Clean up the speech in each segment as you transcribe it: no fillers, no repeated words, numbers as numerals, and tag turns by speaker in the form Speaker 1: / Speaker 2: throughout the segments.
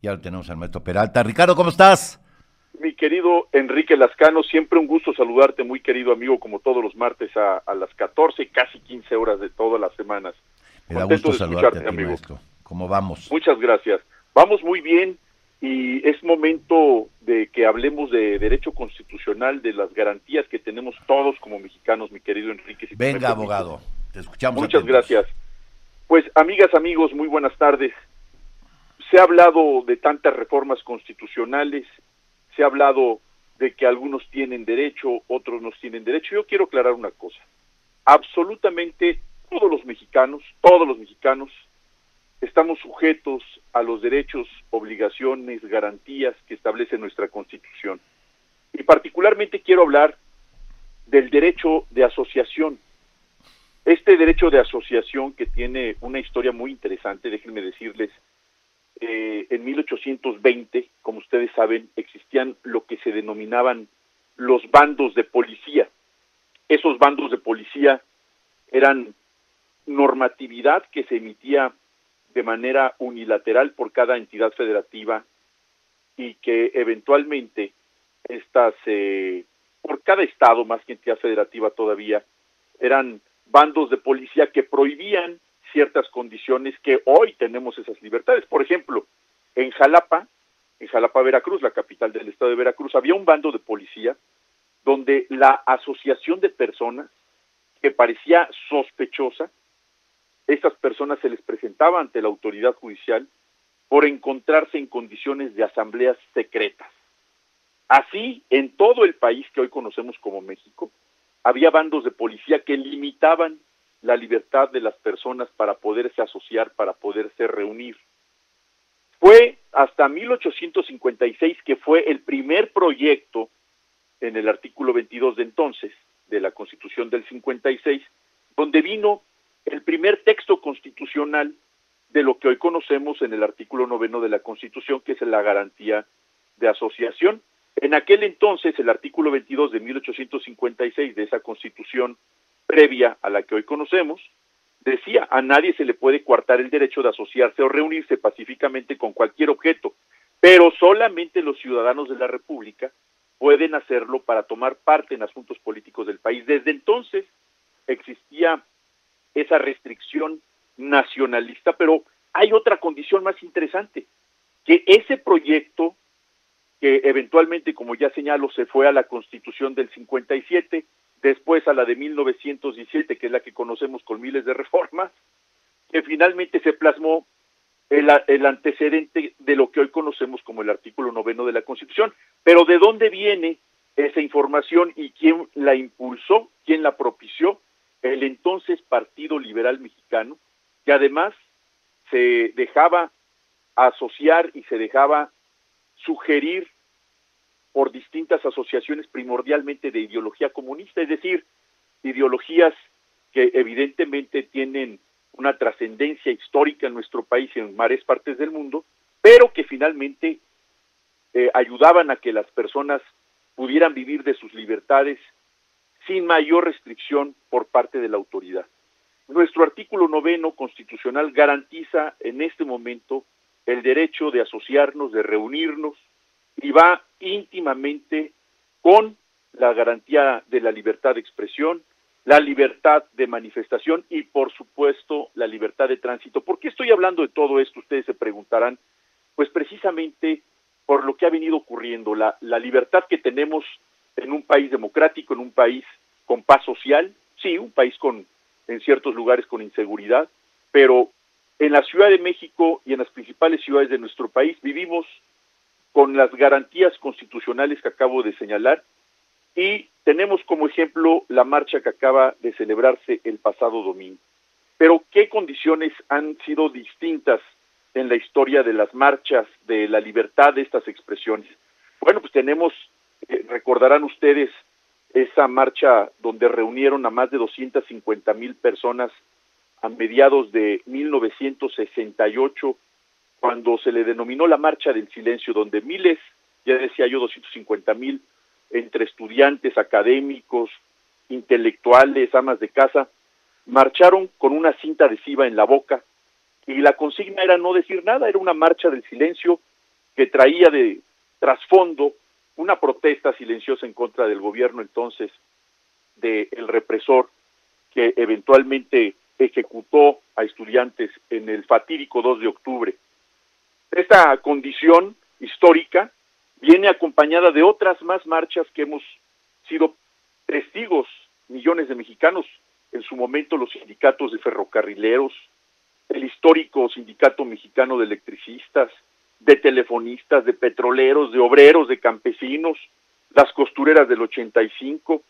Speaker 1: Ya lo tenemos al maestro Peralta. Ricardo, ¿cómo estás?
Speaker 2: Mi querido Enrique Lascano, siempre un gusto saludarte, muy querido amigo, como todos los martes a las 14, casi 15 horas de todas las semanas.
Speaker 1: Me da
Speaker 2: Contento
Speaker 1: gusto
Speaker 2: de
Speaker 1: saludarte a
Speaker 2: escucharte,
Speaker 1: ti,
Speaker 2: amigo.
Speaker 1: maestro. ¿Cómo vamos?
Speaker 2: Muchas gracias. Vamos muy bien y es momento de que hablemos de derecho constitucional, de las garantías que tenemos todos como mexicanos, mi querido Enrique, si tú me
Speaker 1: Venga,
Speaker 2: permites.
Speaker 1: abogado. Te escuchamos
Speaker 2: Muchas
Speaker 1: atentos.
Speaker 2: gracias. Pues, amigas, amigos, muy buenas tardes. Se ha hablado de tantas reformas constitucionales, se ha hablado de que algunos tienen derecho, otros no tienen derecho. Yo quiero aclarar una cosa. Absolutamente todos los mexicanos, estamos sujetos a los derechos, obligaciones, garantías que establece nuestra Constitución. Y particularmente quiero hablar del derecho de asociación. Este derecho de asociación que tiene una historia muy interesante, déjenme decirles, en 1820, como ustedes saben, existían lo que se denominaban los bandos de policía. Esos bandos de policía eran normatividad que se emitía de manera unilateral por cada entidad federativa y que eventualmente estas, por cada estado, más que entidad federativa todavía, eran bandos de policía que prohibían ciertas condiciones que hoy tenemos esas libertades. Por ejemplo, en Jalapa, Veracruz, la capital del estado de Veracruz, había un bando de policía donde la asociación de personas que parecía sospechosa, estas personas se les presentaba ante la autoridad judicial por encontrarse en condiciones de asambleas secretas. Así, en todo el país que hoy conocemos como México, había bandos de policía que limitaban la libertad de las personas para poderse asociar, para poderse reunir. Fue hasta 1856 que fue el primer proyecto en el artículo 22 de entonces, de la Constitución del 56, donde vino el primer texto constitucional de lo que hoy conocemos en el artículo 9 de la Constitución, que es la garantía de asociación. En aquel entonces, el artículo 22 de 1856 de esa Constitución previa a la que hoy conocemos, decía, a nadie se le puede coartar el derecho de asociarse o reunirse pacíficamente con cualquier objeto, pero solamente los ciudadanos de la República pueden hacerlo para tomar parte en asuntos políticos del país. Desde entonces existía esa restricción nacionalista, pero hay otra condición más interesante, que ese proyecto, que eventualmente, como ya señalo, se fue a la Constitución del 57, después a la de 1917, que es la que conocemos con miles de reformas, que finalmente se plasmó el antecedente de lo que hoy conocemos como el artículo 9 de la Constitución. Pero ¿de dónde viene esa información y quién la impulsó, quién la propició? El entonces Partido Liberal Mexicano, que además se dejaba asociar y se dejaba sugerir por distintas asociaciones primordialmente de ideología comunista, es decir, ideologías que evidentemente tienen una trascendencia histórica en nuestro país y en varias partes del mundo, pero que finalmente ayudaban a que las personas pudieran vivir de sus libertades sin mayor restricción por parte de la autoridad. Nuestro artículo 9 constitucional garantiza en este momento el derecho de asociarnos, de reunirnos, y va íntimamente con la garantía de la libertad de expresión, la libertad de manifestación y, por supuesto, la libertad de tránsito. ¿Por qué estoy hablando de todo esto? Ustedes se preguntarán. Pues precisamente por lo que ha venido ocurriendo, la libertad que tenemos en un país democrático, en un país con paz social, sí, un país en ciertos lugares con inseguridad, pero en la Ciudad de México y en las principales ciudades de nuestro país vivimos con las garantías constitucionales que acabo de señalar, y tenemos como ejemplo la marcha que acaba de celebrarse el pasado domingo. Pero ¿qué condiciones han sido distintas en la historia de las marchas, de la libertad de estas expresiones? Bueno, pues tenemos, recordarán ustedes, esa marcha donde reunieron a más de 250,000 personas a mediados de 1968, cuando se le denominó la Marcha del Silencio, donde miles, ya decía yo, 250,000, entre estudiantes, académicos, intelectuales, amas de casa, marcharon con una cinta adhesiva en la boca, y la consigna era no decir nada, era una marcha del silencio, que traía de trasfondo una protesta silenciosa en contra del gobierno entonces del represor que eventualmente ejecutó a estudiantes en el fatídico 2 de octubre. Esta condición histórica viene acompañada de otras más marchas que hemos sido testigos, millones de mexicanos, en su momento los sindicatos de ferrocarrileros, el histórico Sindicato Mexicano de Electricistas, de telefonistas, de petroleros, de obreros, de campesinos, las costureras del 85,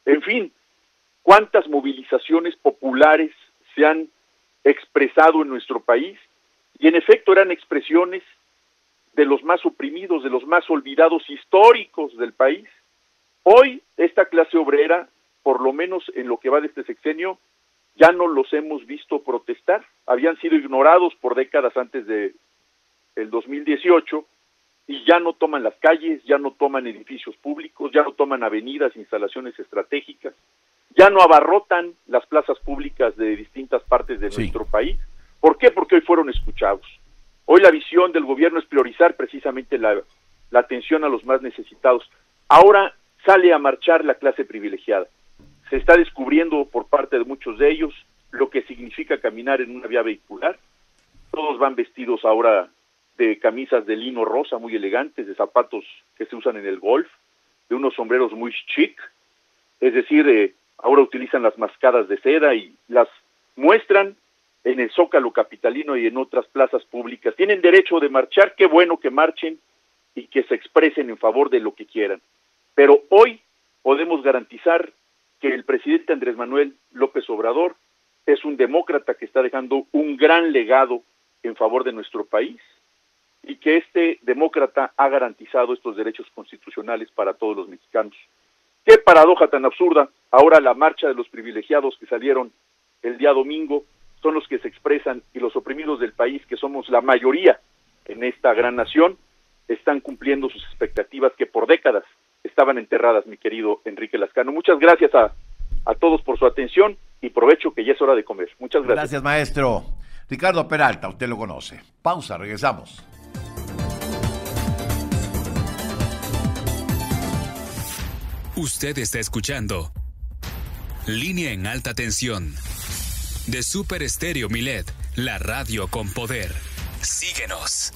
Speaker 2: en fin, cuántas movilizaciones populares se han expresado en nuestro país, y en efecto eran expresiones de los más oprimidos, de los más olvidados históricos del país. Hoy esta clase obrera, por lo menos en lo que va de este sexenio, ya no los hemos visto protestar. Habían sido ignorados por décadas antes de el 2018 y ya no toman las calles, ya no toman edificios públicos, ya no toman avenidas, instalaciones estratégicas, ya no abarrotan las plazas públicas de distintas partes de nuestro país. ¿Por qué? Porque hoy fueron escuchados. Hoy la visión del gobierno es priorizar precisamente la atención a los más necesitados. Ahora sale a marchar la clase privilegiada. Se está descubriendo por parte de muchos de ellos lo que significa caminar en una vía vehicular. Todos van vestidos ahora de camisas de lino rosa muy elegantes, de zapatos que se usan en el golf, de unos sombreros muy chic, es decir, ahora utilizan las mascadas de seda y las muestran en el Zócalo capitalino y en otras plazas públicas. Tienen derecho de marchar, qué bueno que marchen y que se expresen en favor de lo que quieran. Pero hoy podemos garantizar que el presidente Andrés Manuel López Obrador es un demócrata que está dejando un gran legado en favor de nuestro país y que este demócrata ha garantizado estos derechos constitucionales para todos los mexicanos. Qué paradoja tan absurda. Ahora la marcha de los privilegiados que salieron el día domingo son los que se expresan y los oprimidos del país, que somos la mayoría en esta gran nación, están cumpliendo sus expectativas que por décadas estaban enterradas, mi querido Enrique Lascano. Muchas gracias a todos por su atención y provecho que ya es hora de comer. Muchas gracias.
Speaker 1: Gracias, maestro. Ricardo Peralta, usted lo conoce. Pausa, regresamos.
Speaker 3: Usted está escuchando Línea en Alta Tensión de Super Estéreo Milet, la radio con poder. Síguenos.